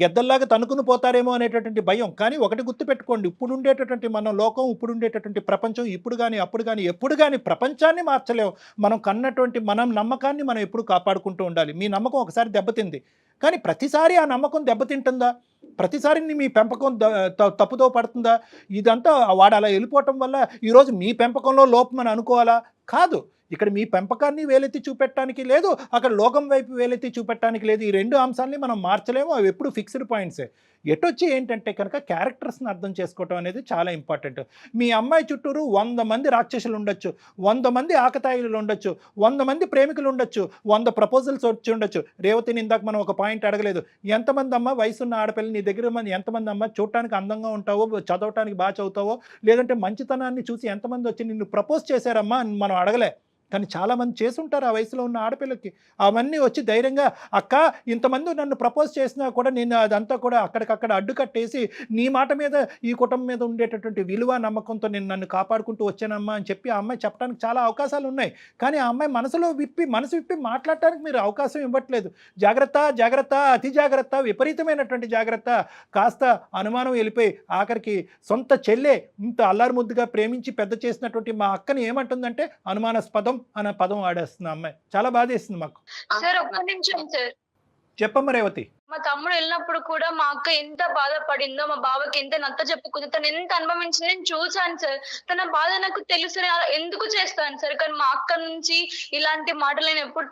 గెద్దల్లాగా తనుకుని పోతారేమో అనేటటువంటి భయం. కానీ ఒకటి గుర్తుపెట్టుకోండి, ఇప్పుడు ఉండేటటువంటి మన లోకం, ఇప్పుడు ఉండేటటువంటి ప్రపంచం, ఇప్పుడు కానీ అప్పుడు కానీ ఎప్పుడు కానీ ప్రపంచాన్ని మార్చలేము. మనం కన్నటువంటి మనం నమ్మకాన్ని మనం ఎప్పుడు కాపాడుకుంటూ ఉండాలి. మీ నమ్మకం ఒకసారి దెబ్బతింది, కానీ ప్రతిసారి ఆ నమ్మకం దెబ్బతింటుందా? ప్రతిసారి మీ పెంపకం తప్పుదో పడుతుందా? ఇదంతా వాడు అలా వెళ్ళిపోవటం వల్ల ఈరోజు మీ పెంపకంలో లోపం అని అనుకోవాలా? కాదు. ఇక్కడ మీ పెంపకాన్ని వేలెత్తి చూపెట్టడానికి లేదు, అక్కడ లోకం వైపు వేలెత్తి చూపెట్టడానికి లేదు. ఈ రెండు అంశాలని మనం మార్చలేము, అవి ఎప్పుడు ఫిక్స్డ్ పాయింట్సే. ఎటొచ్చి ఏంటంటే కనుక క్యారెక్టర్స్ని అర్థం చేసుకోవటం అనేది చాలా ఇంపార్టెంట్. మీ అమ్మాయి చుట్టూరు 100 మంది రాక్షసులు ఉండొచ్చు, 100 మంది ఆకతాయిలు ఉండొచ్చు, 100 మంది ప్రేమికులు ఉండొచ్చు, 100 ప్రపోజల్స్ వచ్చి ఉండొచ్చు. రేవతిని ఇందాక మనం ఒక పాయింట్ అడగలేదు, ఎంతమంది అమ్మ వయసున్న ఆడపిల్ల నీ దగ్గర ఎంతమంది అమ్మ చూడటానికి అందంగా ఉంటావో, చదవటానికి బాగా చదువుతావో, లేదంటే మంచితనాన్ని చూసి ఎంతమంది వచ్చి నిన్ను ప్రపోజ్ చేశారమ్మా అని మనం అడగలే. కానీ చాలామంది చేసుంటారు ఆ వయసులో ఉన్న ఆడపిల్లకి. అవన్నీ వచ్చి ధైర్యంగా అక్క ఇంతమంది నన్ను ప్రపోజ్ చేసినా కూడా నేను అదంతా కూడా అక్కడికక్కడ అడ్డుకట్టేసి నీ మాట మీద ఈ కుటుంబం మీద ఉండేటటువంటి విలువ నమ్మకంతో నేను నన్ను కాపాడుకుంటూ వచ్చానమ్మా అని చెప్పి ఆ అమ్మాయి చెప్పడానికి చాలా అవకాశాలు ఉన్నాయి. కానీ ఆ అమ్మాయి మనసు విప్పి మాట్లాడటానికి మీరు అవకాశం ఇవ్వట్లేదు. జాగ్రత్త జాగ్రత్త, అతి జాగ్రత్త, విపరీతమైనటువంటి జాగ్రత్త. కాస్త అనుమానం వెళ్ళిపోయి ఆఖరికి సొంత చెల్లె ఇంత అల్లారు ముద్దుగా ప్రేమించి పెద్ద చేసినటువంటి మా అక్కని ఏమంటుందంటే అనుమానాస్పదం అనే పదం వాడేస్తుంది అమ్మాయి. చాలా బాధేస్తుంది మాకు. సార్ ఒక్క నిమిషం సార్. చెప్పమ్మ రేవతి. మా తమ్ముడు వెళ్ళినప్పుడు కూడా మా అక్క ఎంత బాధపడిందో, మా బావకి ఎంత నచ్చ చెప్పుకుందో, తను ఎంత అనుభవించింది నేను చూసాను సార్. తన బాధ నాకు తెలుసు, ఎందుకు చేస్తాను సార్. కానీ మా అక్క నుంచి ఇలాంటి మాటలు నేను ఎప్పుడు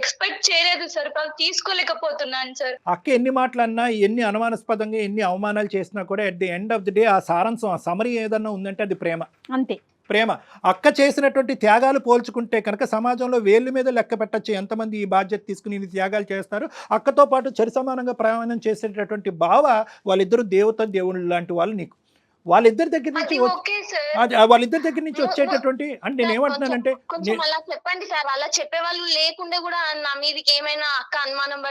ఎక్స్పెక్ట్ చేయలేదు సార్, తీసుకోలేకపోతున్నాను సార్. అక్క ఎన్ని మాటలన్నా, ఎన్ని అనుమానాస్పదంగా ఎన్ని అవమానాలు చేసినా కూడా at the end of the day ఆ సారాంశం, ఆ సమరీ ఏదన్నా ఉందంటే అది ప్రేమ. అంతే. ప్రేమ. అక్క చేసినటువంటి త్యాగాలు పోల్చుకుంటే కనుక సమాజంలో వేళ్ళ మీద లెక్క పెట్టచ్చు ఎంతమంది ఈ బాధ్యత తీసుకుని ఈ త్యాగాలు చేస్తారు. అక్కతో పాటు సరిసమానంగా ప్రయాణం చేసేటటువంటి బావ, వాళ్ళిద్దరూ దేవుళ్ళు లాంటి వాళ్ళు నీకు. వాళ్ళిద్దరి దగ్గర నుంచి వచ్చేటటువంటి అంటే నేను ఏమంటున్నానంటే కొంచెం అలా చెప్పండి సార్. అలా చెప్పే వాళ్ళు లేకుండా కూడా నా మీదకి ఏమైనా అక్క అనుమానం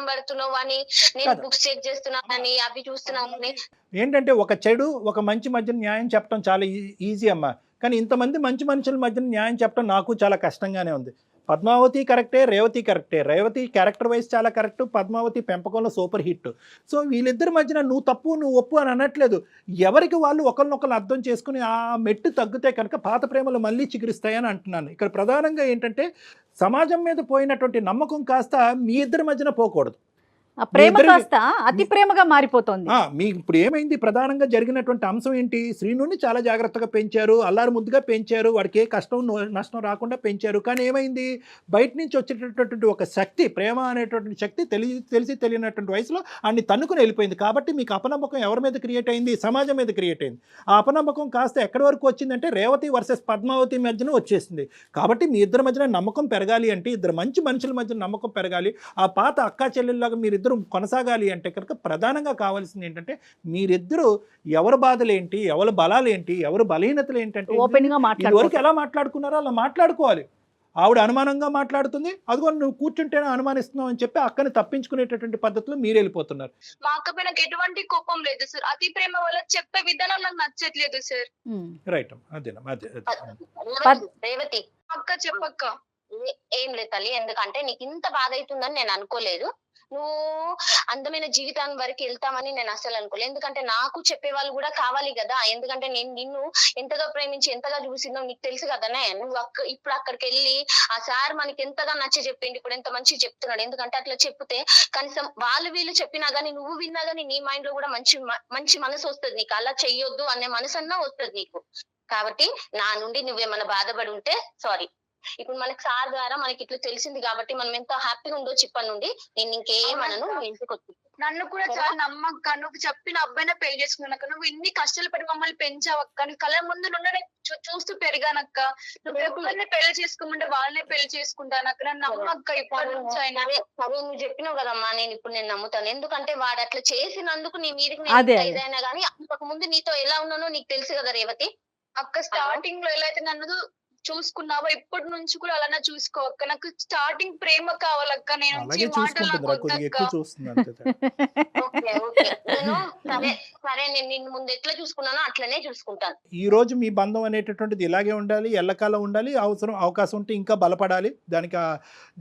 పడుతున్నావు అని, నేను బుక్స్ చెక్ చేస్తున్నానని, అవి చూస్తున్నానని. ఏంటంటే ఒక చెడు ఒక మంచి మధ్య న్యాయం చెప్పడం చాలా ఈజీ అమ్మా. కానీ ఇంతమంది మంచి మనుషుల మధ్య న్యాయం చెప్పడం నాకు చాలా కష్టంగానే ఉంది. పద్మావతి కరెక్టే, రేవతి కరెక్టే. రేవతి క్యారెక్టర్ వైజ్ చాలా కరెక్ట్, పద్మావతి పెంపకంలో సూపర్ హిట్. సో వీళ్ళిద్దరి మధ్యన నువ్వు తప్పు నువ్వు ఒప్పు అని అనట్లేదు. ఎవరికి వాళ్ళు ఒకరినొకరు అర్థం చేసుకుని ఆ మెట్టు తగ్గితే కనుక పాత ప్రేమలు మళ్ళీ చిగురిస్తాయని అంటున్నాను. ఇక్కడ ప్రధానంగా ఏంటంటే సమాజం మీద పోయినటువంటి నమ్మకం కాస్త మీ ఇద్దరి మధ్యన పోకూడదు. ప్రేమ కాస్త అతి ప్రేమగా మారిపోతుంది. మీకు ఇప్పుడు ఏమైంది? ప్రధానంగా జరిగినటువంటి అంశం ఏంటి? శ్రీనుని చాలా జాగ్రత్తగా పెంచారు, అల్లారు ముద్దుగా పెంచారు, వాడికి ఏ కష్టం నష్టం రాకుండా పెంచారు. కానీ ఏమైంది? బయట నుంచి వచ్చేటటువంటి ఒక శక్తి, ప్రేమ అనేటటువంటి శక్తి తెలిసి తెలియనటువంటి వయసులో అన్ని తన్నుకుని వెళ్ళిపోయింది. కాబట్టి మీకు అపనమ్మకం ఎవరి మీద క్రియేట్ అయింది? సమాజం మీద క్రియేట్ అయింది. ఆ అపనమ్మకం కాస్త ఎక్కడి వరకు వచ్చిందంటే రేవతి వర్సెస్ పద్మావతి మధ్యన వచ్చేసింది. కాబట్టి మీ ఇద్దరి మధ్యన నమ్మకం పెరగాలి అంటే, ఇద్దరు మంచి మనుషుల మధ్య నమ్మకం పెరగాలి, ఆ పాత అక్కా చెల్లెల్లాగా మీరిద్దరు కొనసాగాలి అంటే కనుక ప్రధానంగా కావాల్సింది ఏంటంటే మీరిద్దరూ ఎవరి బాధలేంటి, ఎవరి బలాలేంటి, ఎవరి బలహీనతలు ఏంటంటే ఇదివరకు ఎలా మాట్లాడుకున్నారో అలా మాట్లాడుకోవాలి. ఆవిడ అనుమానంగా మాట్లాడుతుంది, అదిగో నువ్వు కూర్చుంటేనే అనుమానిస్తున్నావు అని చెప్పి అక్కని తప్పించుకునేటటువంటి పద్ధతిలో మీరు వెళ్ళిపోతున్నారు. మా అక్క పైన ఎటువంటి కోపం లేదు సార్, అతి ప్రేమ వల్ల చెప్పే విధానం నాకు నచ్చట్లేదు సార్. రైట్ అదేనా? రేవతి అక్క చెప్పక్క. ఏం లేదు తల్లి, ఎందుకంటే నీకు ఇంత బాధ అవుతుందని నేను అనుకోలేదు. నువ్వు అందమైన జీవితాన్ని వరకు వెళ్తామని నేను అసలు అనుకోలేదు. ఎందుకంటే నాకు చెప్పే వాళ్ళు కూడా కావాలి కదా. ఎందుకంటే నేను నిన్ను ఎంతగా ప్రేమించి ఎంతగా చూసిందో నీకు తెలుసు కదనే. నువ్వు ఇప్పుడు అక్కడికి వెళ్ళి ఆ సార్ మనకి ఎంతగా నచ్చ చెప్పింది, ఇప్పుడు ఎంత మంచిగా చెప్తున్నాడు. ఎందుకంటే అట్లా చెప్తే కనీసం వీళ్ళు చెప్పినా గానీ నువ్వు విన్నా గానీ నీ మైండ్ లో కూడా మంచి మనసు వస్తుంది నీకు. అలా చెయ్యొద్దు అనే మనసు అన్నా వస్తుంది నీకు. కాబట్టి నా నుండి నువ్వేమన్నా బాధపడి ఉంటే సారీ. ఇప్పుడు మనకి సార్ ద్వారా మనకి ఇట్లా తెలిసింది కాబట్టి మనం ఎంత హ్యాపీగా ఉండో చిప్ప నుండి. నేను ఇంకేమనను, ఇంటికి వచ్చి నన్ను కూడా చాలా నమ్మక్క. నువ్వు చెప్పిన అబ్బాయినే పెళ్లి చేసుకున్నాక, నువ్వు ఇన్ని కష్టాలు పడి మమ్మల్ని పెంచావక్క. నువ్వు కళ్ళ ముందు నుండి చూస్తూ పెరిగానక్క. నువ్వు ఎవరిని పెళ్లి చేసుకోమంటే వాళ్ళనే పెళ్లి చేసుకుంటానక్క. నన్ను నమ్మక్క ఇప్పటి నుంచి అయినా. సరే నువ్వు చెప్పినావు కదమ్మా, నేను నమ్ముతాను. ఎందుకంటే వాడు అట్లా చేసినందుకు నీ మీదకి ఏదైనా గానీ అంతకు ముందు నీతో ఎలా ఉన్నానో నీకు తెలుసు కదా రేవతి. అక్క స్టార్టింగ్ లో ఎలా అయితే నన్ను చూసుకున్నావా ఇప్పటి నుంచి కూడా అలానే చూసుకో అక్క, నాకు స్టార్టింగ్ ప్రేమ కావాలక్క, నేను అలాగే ఈ మాటలు నాకు చూసుకుంటుందిరా, కొద్దిగా వద్దక్క. ఎక్కువ చూస్తుంది అంతే. ఓకే ఓకే నేను సరే సరే నేను నిన్ను ముందు ఎట్లా చూసుకున్నానో అట్లనే చూసుకుంటాను. ఈ రోజు మీ బంధం అనేటటువంటిది ఇలాగే ఉండాలి, ఎల్లకాలం ఉండాలి, అవకాశం ఉంటే ఇంకా బలపడాలి,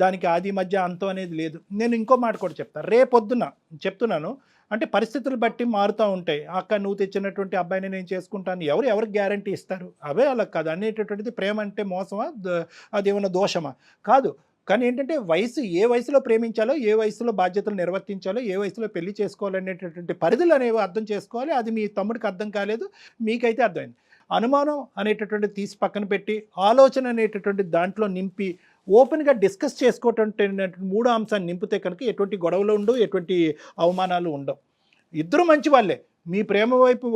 దానికి ఆది మధ్య అంతం అనేది లేదు. నేను ఇంకో మాట కూడా చెప్తాను, రేపొద్దున చెప్తున్నాను, అంటే పరిస్థితులు బట్టి మారుతూ ఉంటాయి. అక్క నువ్వు తెచ్చినటువంటి అబ్బాయిని నేను చేసుకుంటాను, ఎవరికి గ్యారంటీ ఇస్తారు? అవే అలా కాదు అనేటటువంటిది. ప్రేమ అంటే మోసమా, అదేమన్నా దోషమా? కాదు. కానీ ఏంటంటే ఏ వయసులో ప్రేమించాలో, ఏ వయసులో బాధ్యతలు నిర్వర్తించాలో, ఏ వయసులో పెళ్లి చేసుకోవాలనేటటువంటి పరిధులు అనేవి అర్థం చేసుకోవాలి. అది మీ తమ్ముడికి అర్థం కాలేదు, మీకైతే అర్థమైంది. అనుమానం అనేటటువంటి తీసి పక్కన పెట్టి ఆలోచన అనేటటువంటి దాంట్లో నింపి ఓపెన్గా డిస్కస్ చేసుకోవటం 3 అంశాన్ని నింపితే కనుక ఎటువంటి గొడవలు ఉండవు, ఎటువంటి అవమానాలు ఉండవు. ఇద్దరు మంచి వాళ్ళే. మీ ప్రేమ వైపు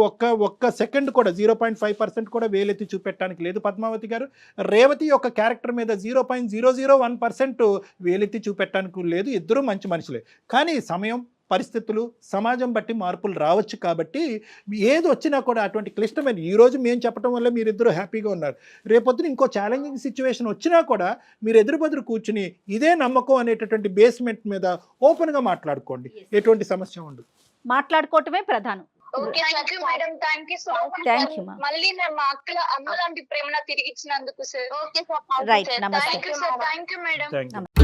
ఒక్క సెకండ్ కూడా 0.5% కూడా వేలెత్తి చూపెట్టడానికి లేదు పద్మావతి గారు. రేవతి యొక్క క్యారెక్టర్ మీద 0.001% వేలెత్తి చూపెట్టడానికి లేదు. ఇద్దరు మంచి మనుషులే. కానీ సమయం, పరిస్థితులు, సమాజం బట్టి మార్పులు రావచ్చు. కాబట్టి ఏది వచ్చినా కూడా అటువంటి క్లిష్టమైన, ఈరోజు మేము చెప్పడం వల్ల మీరిద్దరూ హ్యాపీగా ఉన్నారు. రేపొద్దున ఇంకో ఛాలెంజింగ్ సిచ్యువేషన్ వచ్చినా కూడా మీరు ఎదురు కూర్చుని ఇదే నమ్మకం అనేటటువంటి బేస్మెంట్ మీద ఓపెన్గా మాట్లాడుకోండి, ఎటువంటి సమస్య ఉండదు. మాట్లాడుకోవటమే ప్రధానం. Okay thank you madam, thank you so much. Thank you, ma'am. మళ్ళీ నేను మా అమ్మ లాంటి ప్రేమ నాకు తిరిగి ఇచ్చినందుకు సార్. ఓకే సార్ Right, నమస్తే. Thank you sir, thank you madam. Thank you.